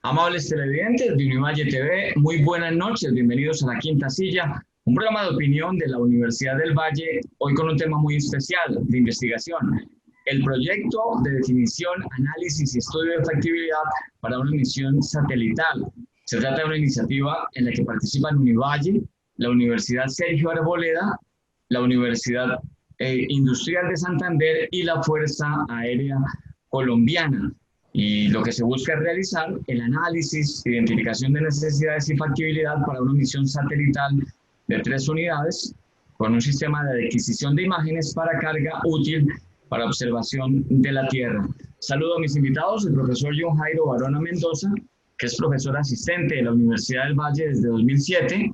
Amables televidentes de Univalle TV, muy buenas noches, bienvenidos a La Quinta Silla, un programa de opinión de la Universidad del Valle, hoy con un tema muy especial de investigación, el proyecto de definición, análisis y estudio de factibilidad para una misión satelital. Se trata de una iniciativa en la que participan Univalle, la Universidad Sergio Arboleda, la Universidad Industrial de Santander y la Fuerza Aérea Colombiana. Y lo que se busca es realizar el análisis, identificación de necesidades y factibilidad para una misión satelital de 3 unidades con un sistema de adquisición de imágenes para carga útil para observación de la Tierra. Saludo a mis invitados, el profesor John Jairo Barona Mendoza, que es profesor asistente de la Universidad del Valle desde 2007,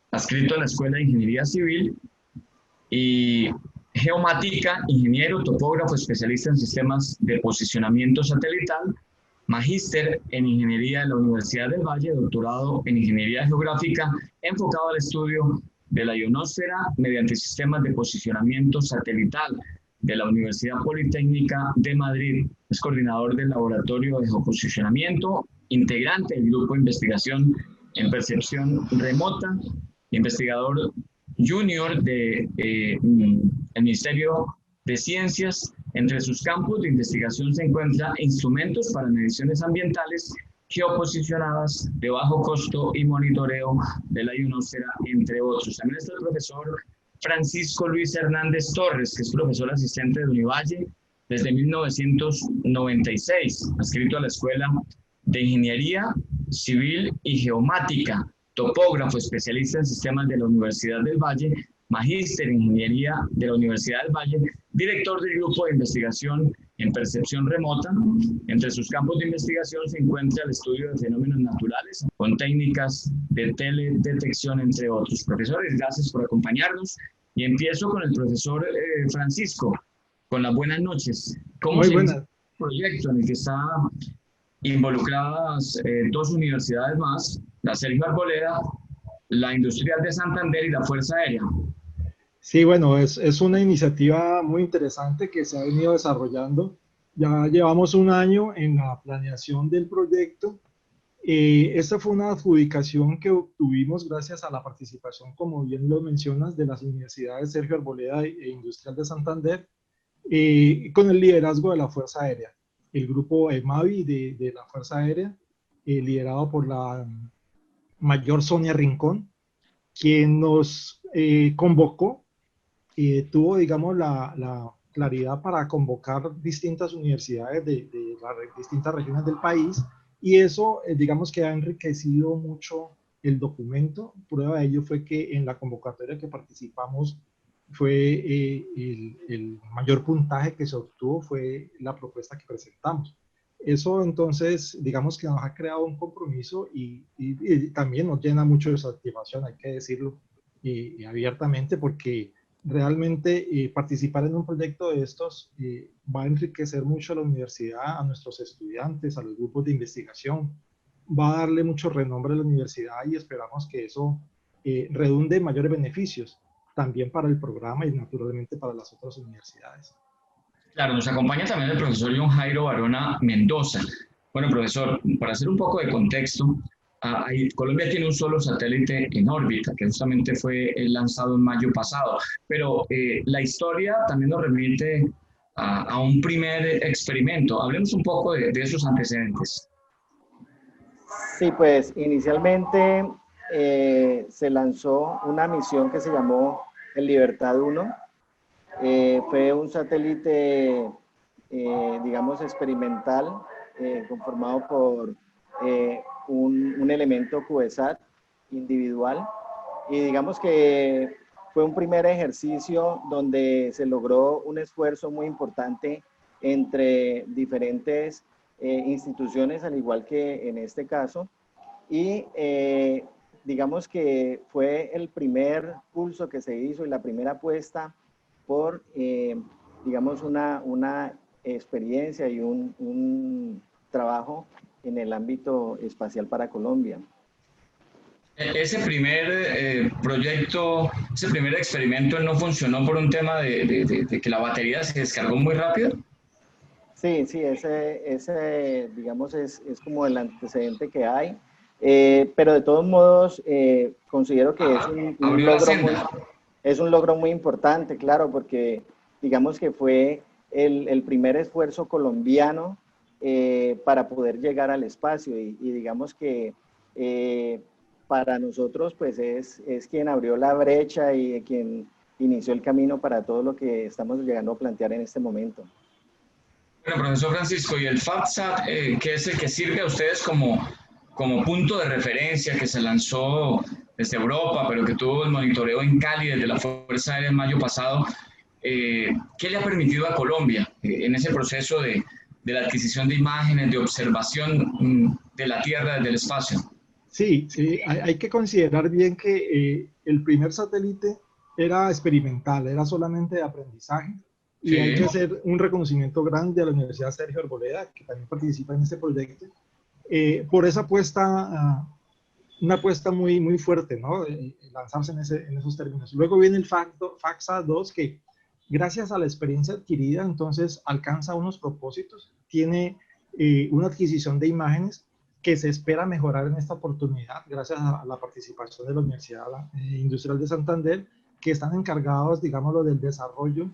adscrito a la Escuela de Ingeniería Civil, y geomática, ingeniero, topógrafo, especialista en sistemas de posicionamiento satelital, magíster en ingeniería de la Universidad del Valle, doctorado en ingeniería geográfica, enfocado al estudio de la ionosfera mediante sistemas de posicionamiento satelital de la Universidad Politécnica de Madrid. Es coordinador del laboratorio de geoposicionamiento, integrante del grupo de investigación en percepción remota, investigador junior del Ministerio de Ciencias. Entre sus campos de investigación se encuentran instrumentos para mediciones ambientales geoposicionadas de bajo costo y monitoreo de la ionosfera, entre otros. También está el profesor Francisco Luis Hernández Torres, que es profesor asistente de Univalle desde 1996, adscrito a la Escuela de Ingeniería Civil y Geomática, topógrafo, especialista en sistemas de la Universidad del Valle, magíster en ingeniería de la Universidad del Valle, director del grupo de investigación en percepción remota. Entre sus campos de investigación se encuentra el estudio de fenómenos naturales con técnicas de teledetección, entre otros. Profesores, gracias por acompañarnos. Y empiezo con el profesor Francisco, con las buenas noches. ¿Cómo se inicia el proyecto en el que están involucradas 2 universidades más, la Sergio Arboleda, la Industrial de Santander y la Fuerza Aérea? Sí, bueno, es una iniciativa muy interesante que se ha venido desarrollando. Ya llevamos un año en la planeación del proyecto. Esta fue una adjudicación que obtuvimos gracias a la participación, como bien lo mencionas, de las universidades Sergio Arboleda e Industrial de Santander, con el liderazgo de la Fuerza Aérea. El grupo EMAVI de la Fuerza Aérea, liderado por la mayor Sonia Rincón, quien nos convocó, tuvo, digamos, la claridad para convocar distintas universidades de las distintas regiones del país, y eso, digamos, que ha enriquecido mucho el documento. Prueba de ello fue que en la convocatoria que participamos fue el mayor puntaje que se obtuvo fue la propuesta que presentamos. Eso entonces, digamos que nos ha creado un compromiso y también nos llena mucho de satisfacción, hay que decirlo abiertamente, porque realmente participar en un proyecto de estos va a enriquecer mucho a la universidad, a nuestros estudiantes, a los grupos de investigación, va a darle mucho renombre a la universidad y esperamos que eso redunde en mayores beneficios, también para el programa y naturalmente para las otras universidades. Claro, nos acompaña también el profesor John Jairo Barona Mendoza. Bueno, profesor, para hacer un poco de contexto, Colombia tiene un solo satélite en órbita, que justamente fue lanzado en mayo pasado, pero la historia también nos remite a un primer experimento. Hablemos un poco de esos antecedentes. Sí, pues inicialmente se lanzó una misión que se llamó el Libertad 1. Fue un satélite, digamos, experimental, conformado por un elemento CubeSat individual, y digamos que fue un primer ejercicio donde se logró un esfuerzo muy importante entre diferentes instituciones, al igual que en este caso, y digamos que fue el primer pulso que se hizo y la primera apuesta por, digamos, una experiencia y un trabajo en el ámbito espacial para Colombia. Ese primer proyecto, ese primer experimento no funcionó por un tema de que la batería se descargó muy rápido. Sí, ese digamos, es como el antecedente que hay. Pero de todos modos, considero que es Abrió la senda. es un logro muy importante, claro, porque digamos que fue el primer esfuerzo colombiano para poder llegar al espacio y digamos que para nosotros pues es quien abrió la brecha y quien inició el camino para todo lo que estamos llegando a plantear en este momento. Bueno, profesor Francisco, ¿y el FATSAT, qué es el que sirve a ustedes como punto de referencia que se lanzó desde Europa, pero que tuvo el monitoreo en Cali desde la Fuerza Aérea en mayo pasado? ¿Qué le ha permitido a Colombia en ese proceso de la adquisición de imágenes, de observación de la Tierra desde el espacio? Sí, hay que considerar bien que el primer satélite era experimental, era solamente de aprendizaje, y hay que Sí. hacer un reconocimiento grande a la Universidad Sergio Arboleda, que también participa en este proyecto, por esa apuesta, una apuesta muy fuerte, ¿no? Lanzarse en esos términos. Luego viene el FAXA 2, que gracias a la experiencia adquirida, entonces alcanza unos propósitos, tiene una adquisición de imágenes que se espera mejorar en esta oportunidad gracias a la participación de la Universidad Industrial de Santander, que están encargados, digámoslo, del desarrollo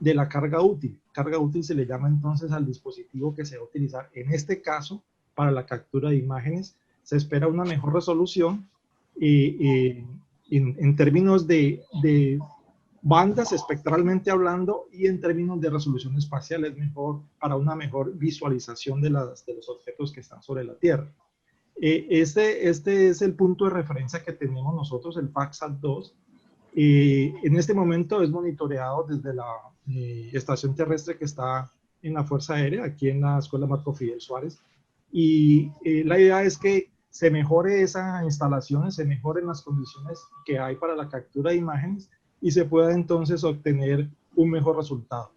de la carga útil. Carga útil se le llama entonces al dispositivo que se va a utilizar en este caso para la captura de imágenes. Se espera una mejor resolución en términos de bandas espectralmente hablando y en términos de resolución espacial es mejor para una mejor visualización de los objetos que están sobre la Tierra. Este es el punto de referencia que tenemos nosotros, el FAXAT-2. En este momento es monitoreado desde la estación terrestre que está en la Fuerza Aérea, aquí en la Escuela Marco Fidel Suárez. Y la idea es que se mejore esa instalación, se mejoren las condiciones que hay para la captura de imágenes y se pueda entonces obtener un mejor resultado.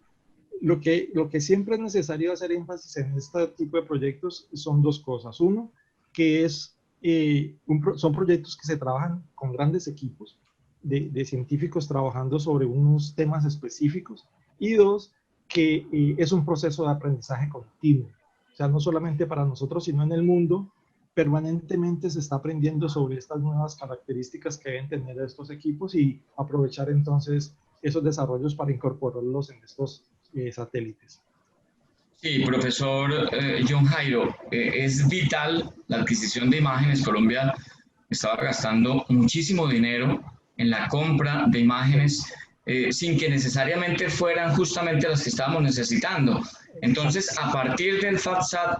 Lo que siempre es necesario hacer énfasis en este tipo de proyectos son dos cosas. Uno, que son proyectos que se trabajan con grandes equipos de científicos trabajando sobre unos temas específicos. Y dos, que es un proceso de aprendizaje continuo. O sea, no solamente para nosotros, sino en el mundo, permanentemente se está aprendiendo sobre estas nuevas características que deben tener estos equipos y aprovechar entonces esos desarrollos para incorporarlos en estos satélites. Sí, profesor John Jairo, es vital la adquisición de imágenes. Colombia estaba gastando muchísimo dinero en la compra de imágenes sin que necesariamente fueran justamente las que estábamos necesitando. Entonces, a partir del FATSAT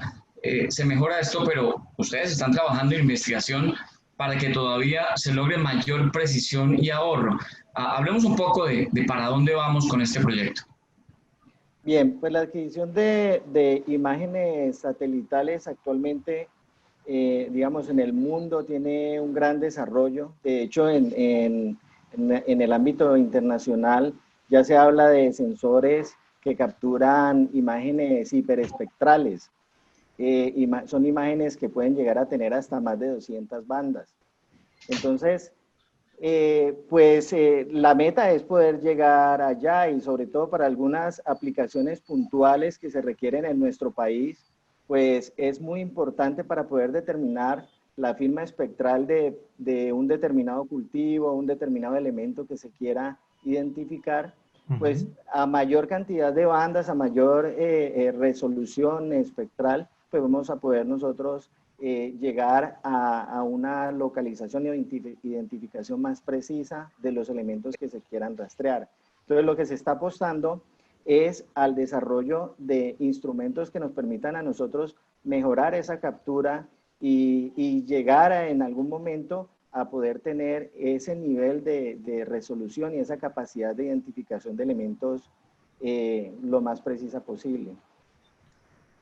se mejora esto, pero ustedes están trabajando en investigación para que todavía se logre mayor precisión y ahorro. Hablemos un poco de para dónde vamos con este proyecto. Bien, pues la adquisición de imágenes satelitales actualmente, digamos, en el mundo tiene un gran desarrollo. De hecho, en el ámbito internacional ya se habla de sensores que capturan imágenes hiperespectrales. Son imágenes que pueden llegar a tener hasta más de 200 bandas. Entonces, la meta es poder llegar allá y sobre todo para algunas aplicaciones puntuales que se requieren en nuestro país, pues es muy importante para poder determinar la firma espectral de un determinado cultivo, un determinado elemento que se quiera identificar, pues a mayor cantidad de bandas, a mayor resolución espectral, pues vamos a poder nosotros llegar a una localización y identificación más precisa de los elementos que se quieran rastrear. Entonces, lo que se está apostando es al desarrollo de instrumentos que nos permitan a nosotros mejorar esa captura y llegar en algún momento a poder tener ese nivel de resolución y esa capacidad de identificación de elementos lo más precisa posible.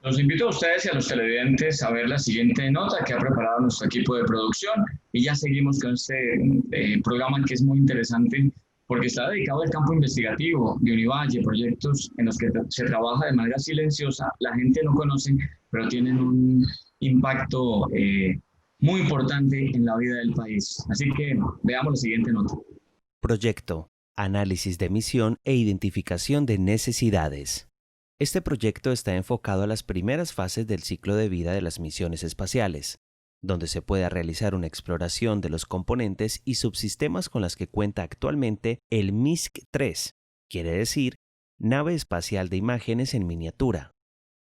Los invito a ustedes y a los televidentes a ver la siguiente nota que ha preparado nuestro equipo de producción y ya seguimos con este programa que es muy interesante porque está dedicado al campo investigativo de Univalle, proyectos en los que se trabaja de manera silenciosa, la gente no conoce, pero tienen un impacto muy importante en la vida del país. Así que veamos la siguiente nota. Proyecto: Análisis de misión e identificación de necesidades. Este proyecto está enfocado a las primeras fases del ciclo de vida de las misiones espaciales, donde se pueda realizar una exploración de los componentes y subsistemas con las que cuenta actualmente el MISC-3, quiere decir Nave Espacial de Imágenes en Miniatura.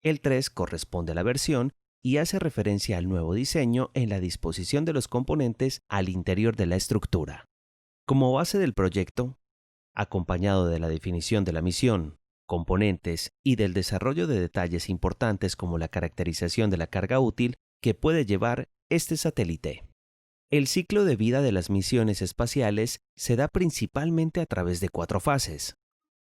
El 3 corresponde a la versión y hace referencia al nuevo diseño en la disposición de los componentes al interior de la estructura. Como base del proyecto, acompañado de la definición de la misión, componentes y del desarrollo de detalles importantes como la caracterización de la carga útil que puede llevar este satélite. El ciclo de vida de las misiones espaciales se da principalmente a través de 4 fases.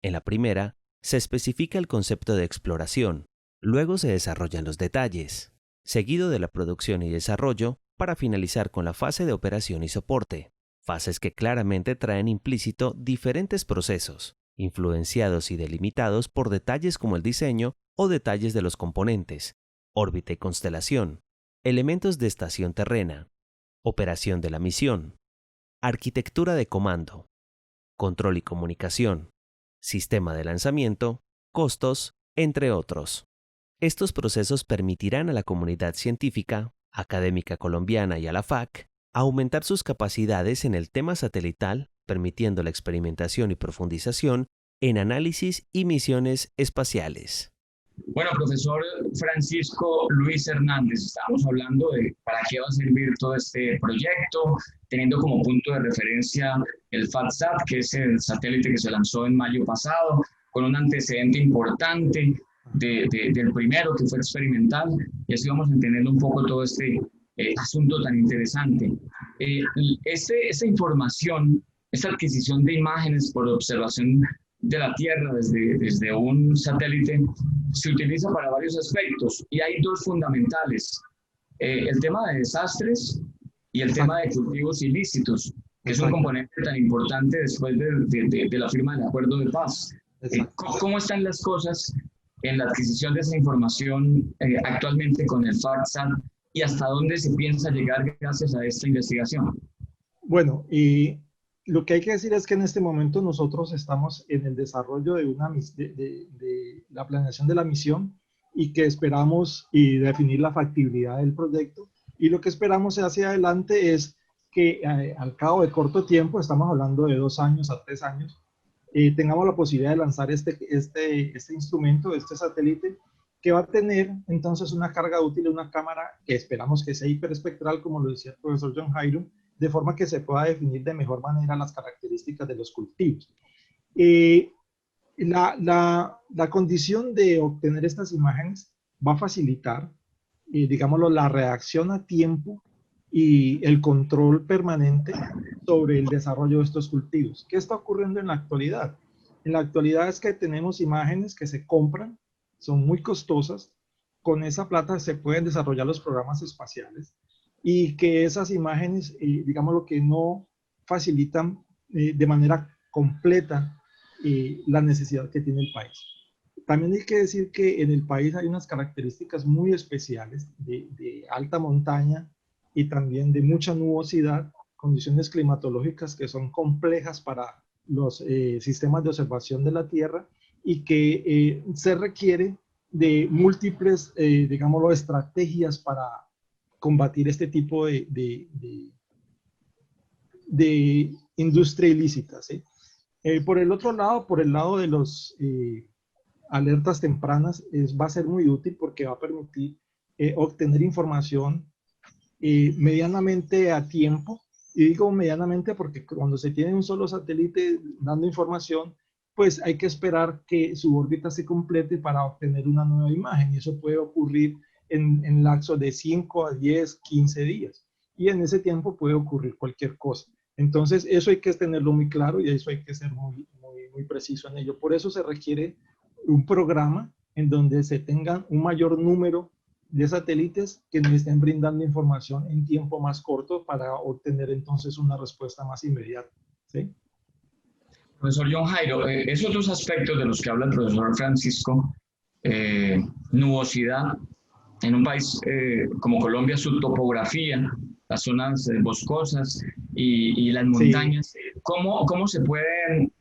En la primera, se especifica el concepto de exploración, luego se desarrollan los detalles, seguido de la producción y desarrollo, para finalizar con la fase de operación y soporte, fases que claramente traen implícito diferentes procesos, influenciados y delimitados por detalles como el diseño o detalles de los componentes, órbita y constelación, elementos de estación terrena, operación de la misión, arquitectura de comando, control y comunicación, sistema de lanzamiento, costos, entre otros. Estos procesos permitirán a la comunidad científica, académica colombiana y a la FAC aumentar sus capacidades en el tema satelital, permitiendo la experimentación y profundización en análisis y misiones espaciales. Bueno, profesor Francisco Luis Hernández, estábamos hablando de para qué va a servir todo este proyecto, teniendo como punto de referencia el FATSAT, que es el satélite que se lanzó en mayo pasado, con un antecedente importante del primero que fue experimental, y así vamos entendiendo un poco todo este asunto tan interesante. Esta información, esta adquisición de imágenes por observación de la Tierra desde un satélite, se utiliza para varios aspectos, y hay 2 fundamentales: el tema de desastres y el tema de cultivos ilícitos, que es un componente tan importante después de la firma del acuerdo de paz. ¿Cómo están las cosas en la adquisición de esa información actualmente con el FATSAT, y hasta dónde se piensa llegar gracias a esta investigación? Bueno, y lo que hay que decir es que en este momento nosotros estamos en el desarrollo de la planeación de la misión, y que esperamos y definir la factibilidad del proyecto. Y lo que esperamos hacia adelante es que al cabo de corto tiempo, estamos hablando de 2 años a 3 años, tengamos la posibilidad de lanzar este instrumento, este satélite, que va a tener entonces una carga útil, una cámara que esperamos que sea hiperespectral, como lo decía el profesor John Jairo, de forma que se pueda definir de mejor manera las características de los cultivos. La condición de obtener estas imágenes va a facilitar, digámoslo, la reacción a tiempo y el control permanente sobre el desarrollo de estos cultivos. ¿Qué está ocurriendo en la actualidad? En la actualidad es que tenemos imágenes que se compran, son muy costosas, con esa plata se pueden desarrollar los programas espaciales, y que esas imágenes, digamos, lo que no facilitan de manera completa la necesidad que tiene el país. También hay que decir que en el país hay unas características muy especiales de alta montaña y también de mucha nubosidad, condiciones climatológicas que son complejas para los sistemas de observación de la Tierra, y que se requiere de múltiples, digámoslo, estrategias para combatir este tipo de industria ilícita, ¿sí? Por el otro lado, por el lado de los alertas tempranas, va a ser muy útil porque va a permitir obtener información medianamente a tiempo. Y digo medianamente porque cuando se tiene un solo satélite dando información, pues hay que esperar que su órbita se complete para obtener una nueva imagen, y eso puede ocurrir en lapso de 5 a 10, 15 días. Y en ese tiempo puede ocurrir cualquier cosa. Entonces, eso hay que tenerlo muy claro, y eso hay que ser muy preciso en ello. Por eso se requiere un programa en donde se tengan un mayor número de satélites que nos estén brindando información en tiempo más corto para obtener entonces una respuesta más inmediata, ¿sí? Profesor John Jairo, esos 2 aspectos de los que habla el profesor Francisco, nubosidad, en un país como Colombia, su topografía, las zonas boscosas y las montañas, sí. ¿Cómo se pueden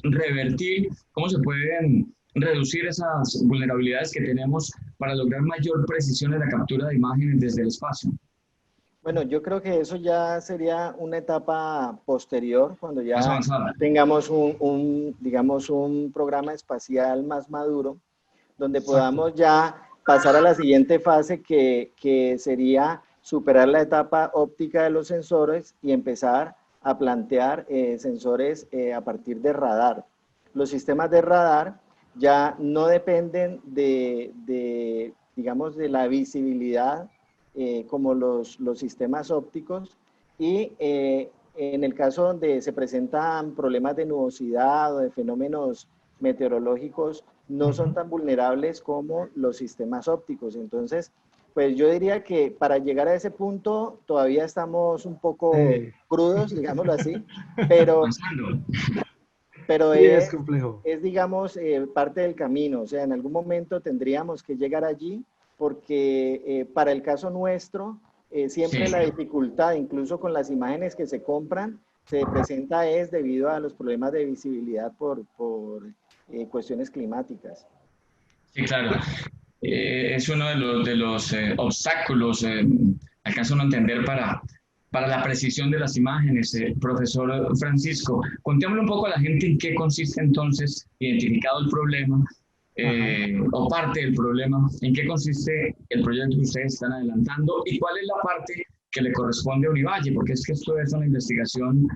revertir, cómo se pueden reducir esas vulnerabilidades que tenemos para lograr mayor precisión en la captura de imágenes desde el espacio? Bueno, yo creo que eso ya sería una etapa posterior, cuando Más ya avanzada. tengamos digamos, un programa espacial más maduro, donde Exacto. podamos ya pasar a la siguiente fase, que sería superar la etapa óptica de los sensores y empezar a plantear sensores a partir de radar. Los sistemas de radar ya no dependen digamos, de la visibilidad como los sistemas ópticos, y en el caso donde se presentan problemas de nubosidad o de fenómenos meteorológicos, no son tan vulnerables como los sistemas ópticos. Entonces, pues yo diría que para llegar a ese punto todavía estamos un poco crudos, digámoslo así, pero, Avanzando. pero Sí, es complejo. digamos, parte del camino. O sea, en algún momento tendríamos que llegar allí, porque para el caso nuestro, siempre Sí. la dificultad, incluso con las imágenes que se compran, se presenta es debido a los problemas de visibilidad por cuestiones climáticas. Sí, claro. Es uno de los obstáculos, alcanza uno a entender, para la precisión de las imágenes. Profesor Francisco, contémosle un poco a la gente en qué consiste entonces, identificado el problema, o parte del problema, en qué consiste el proyecto que ustedes están adelantando y cuál es la parte que le corresponde a Univalle, porque es que esto es una investigación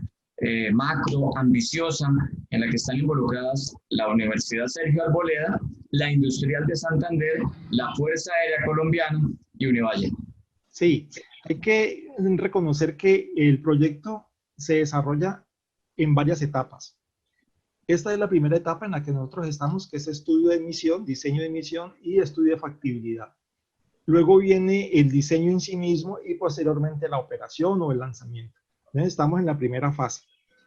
macro, ambiciosa, en la que están involucradas la Universidad Sergio Arboleda, la Industrial de Santander, la Fuerza Aérea Colombiana y Univalle. Sí, hay que reconocer que el proyecto se desarrolla en varias etapas. Esta es la primera etapa en la que nosotros estamos, que es estudio de misión, diseño de misión y estudio de factibilidad. Luego viene el diseño en sí mismo y posteriormente la operación o el lanzamiento. Entonces estamos en la primera fase.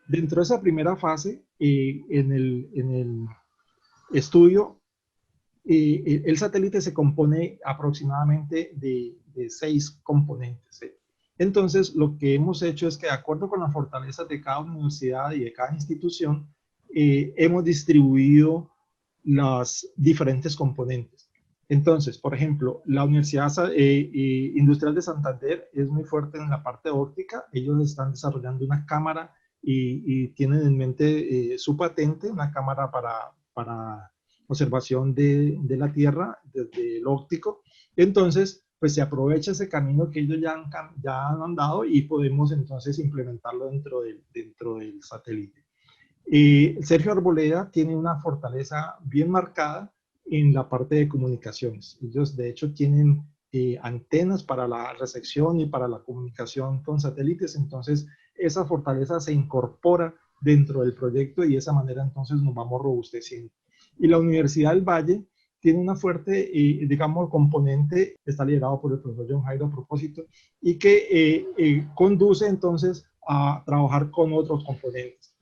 Dentro de esa primera fase, en el estudio, el satélite se compone aproximadamente de 6 componentes. Entonces, lo que hemos hecho es que, de acuerdo con las fortalezas de cada universidad y de cada institución, hemos distribuido las diferentes componentes. Entonces, por ejemplo, la Universidad Industrial de Santander es muy fuerte en la parte óptica. Ellos están desarrollando una cámara y tienen en mente su patente, una cámara para observación de la Tierra desde el óptico. Entonces, pues se aprovecha ese camino que ellos ya han andado y podemos entonces implementarlo dentro del satélite. Sergio Arboleda tiene una fortaleza bien marcada en la parte de comunicaciones. Ellos de hecho tienen antenas para la recepción y para la comunicación con satélites, entonces esa fortaleza se incorpora dentro del proyecto y de esa manera entonces nos vamos robusteciendo. Y la Universidad del Valle tiene una fuerte, digamos, componente, está liderado por el profesor John Jairo a propósito, y que conduce entonces a trabajar con otros componentes.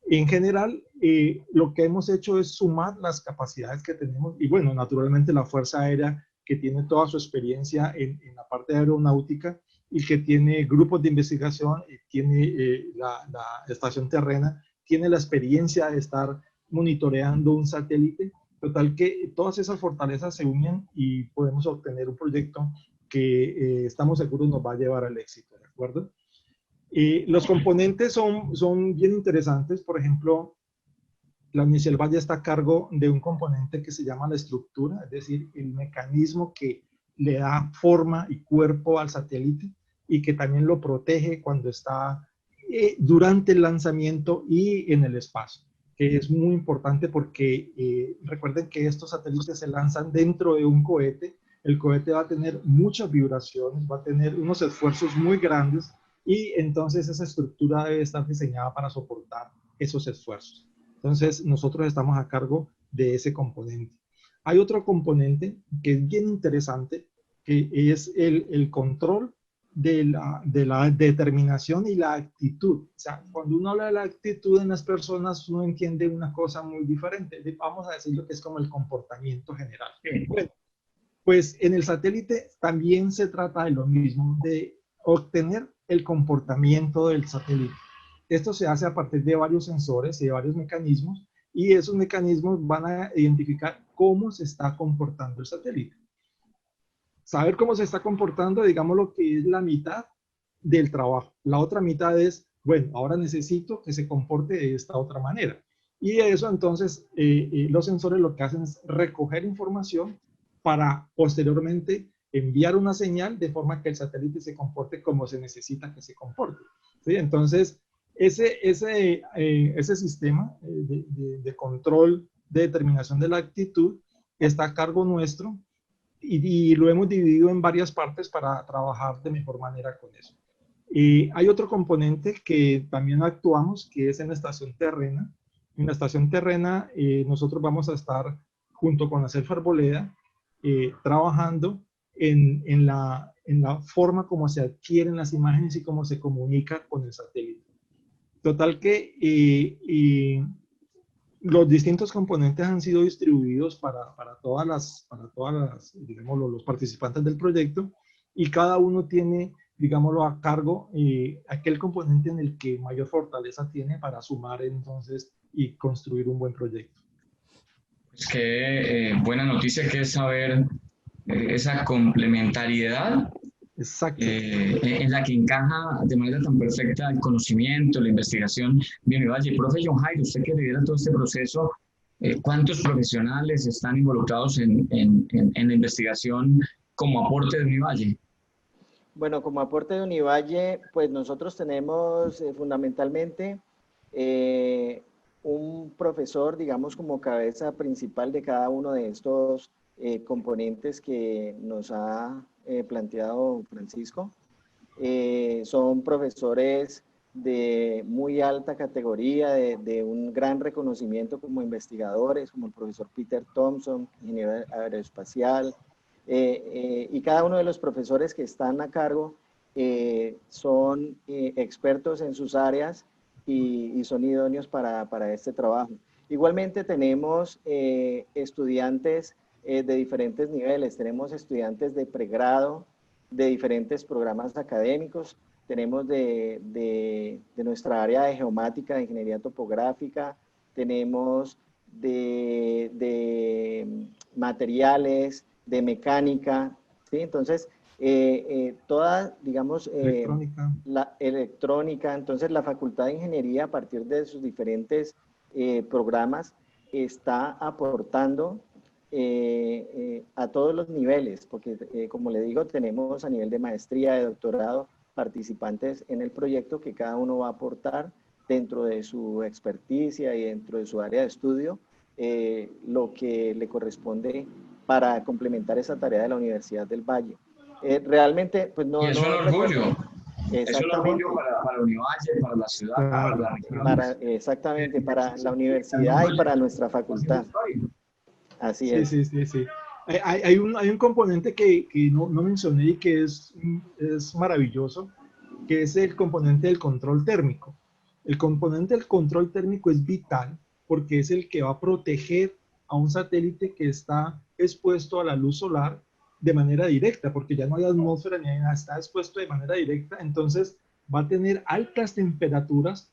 En general, lo que hemos hecho es sumar las capacidades que tenemos y bueno, naturalmente la Fuerza Aérea, que tiene toda su experiencia en la parte de aeronáutica y que tiene grupos de investigación, y tiene la estación terrena, tiene la experiencia de estar monitoreando un satélite, total que todas esas fortalezas se unen y podemos obtener un proyecto que estamos seguros nos va a llevar al éxito, ¿de acuerdo? Los componentes son bien interesantes. Por ejemplo, la Universidad del Valle está a cargo de un componente que se llama la estructura, es decir, el mecanismo que le da forma y cuerpo al satélite y que también lo protege cuando está durante el lanzamiento y en el espacio, que es muy importante porque recuerden que estos satélites se lanzan dentro de un cohete. El cohete va a tener muchas vibraciones, va a tener unos esfuerzos muy grandes y entonces esa estructura debe estar diseñada para soportar esos esfuerzos. Entonces nosotros estamos a cargo de ese componente. Hay otro componente que es bien interesante, que es el control de la determinación y la actitud. O sea, cuando uno habla de la actitud en las personas, uno entiende una cosa muy diferente. Vamos a decir lo que es como el comportamiento general. Bueno, pues en el satélite también se trata de lo mismo, de obtener el comportamiento del satélite. Esto se hace a partir de varios sensores y de varios mecanismos y esos mecanismos van a identificar cómo se está comportando el satélite. Saber cómo se está comportando, digamos, lo que es la mitad del trabajo. La otra mitad es, bueno, ahora necesito que se comporte de esta otra manera. Y eso entonces los sensores lo que hacen es recoger información para posteriormente enviar una señal de forma que el satélite se comporte como se necesita que se comporte. ¿Sí? Entonces, ese sistema de control, de determinación de la actitud, está a cargo nuestro y lo hemos dividido en varias partes para trabajar de mejor manera con eso. Hay otro componente que también actuamos, que es en la estación terrena. En la estación terrena nosotros vamos a estar junto con la Selfa Arboleda trabajando en la forma como se adquieren las imágenes y cómo se comunica con el satélite. Total que los distintos componentes han sido distribuidos para todas las, digámoslo, los participantes del proyecto, y cada uno tiene, digámoslo, a cargo aquel componente en el que mayor fortaleza tiene para sumar entonces y construir un buen proyecto. Pues qué buena noticia que es saber esa complementariedad en la que encaja de manera tan perfecta el conocimiento, la investigación de Univalle. Profe John Jairo, usted que lidera todo este proceso, ¿cuántos profesionales están involucrados en la investigación como aporte de Univalle? Bueno, como aporte de Univalle, pues nosotros tenemos fundamentalmente un profesor, digamos, como cabeza principal de cada uno de estos componentes que nos ha planteado Francisco. Son profesores de muy alta categoría, de un gran reconocimiento como investigadores, como el profesor Peter Thompson, ingeniero aeroespacial, y cada uno de los profesores que están a cargo son expertos en sus áreas y son idóneos para este trabajo. Igualmente tenemos estudiantes de diferentes niveles. Tenemos estudiantes de pregrado, de diferentes programas académicos. Tenemos de nuestra área de geomática, de ingeniería topográfica. Tenemos de materiales, de mecánica, ¿sí? Entonces, toda, digamos, la electrónica, entonces la Facultad de Ingeniería, a partir de sus diferentes programas, está aportando a todos los niveles, porque como le digo, tenemos a nivel de maestría, de doctorado, participantes en el proyecto que cada uno va a aportar dentro de su experticia y dentro de su área de estudio lo que le corresponde para complementar esa tarea de la Universidad del Valle. Realmente, pues no... Y es un orgullo. Es un orgullo para Univalle, para la ciudad, para la región. Exactamente, para la universidad y para nuestra facultad. Así es. Sí. Hay un componente que no mencioné y que es maravilloso, que es el componente del control térmico. El componente del control térmico es vital porque es el que va a proteger a un satélite que está expuesto a la luz solar de manera directa, porque ya no hay atmósfera ni nada, está expuesto de manera directa, entonces va a tener altas temperaturas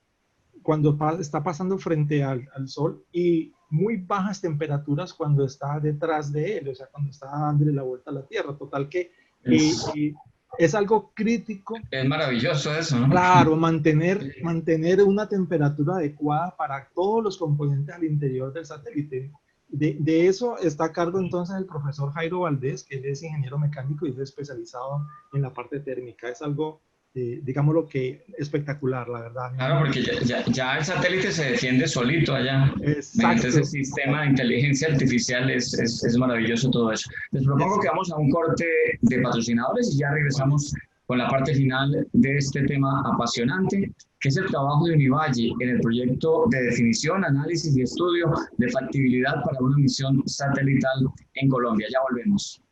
cuando está pasando frente al sol y muy bajas temperaturas cuando está detrás de él, o sea, cuando está dándole la vuelta a la Tierra. Total que es algo crítico. Es maravilloso eso, ¿no? Claro, mantener una temperatura adecuada para todos los componentes al interior del satélite. De eso está a cargo entonces el profesor Jairo Valdés, que él es ingeniero mecánico y es especializado en la parte térmica. Es algo, digámoslo que espectacular, la verdad. Claro, porque ya el satélite se defiende solito allá. Exacto. Ese sistema de inteligencia artificial es maravilloso todo eso. Les propongo que vamos a un corte de patrocinadores y ya regresamos con la parte final de este tema apasionante, que es el trabajo de Univalle en el proyecto de definición, análisis y estudio de factibilidad para una misión satelital en Colombia. Ya volvemos.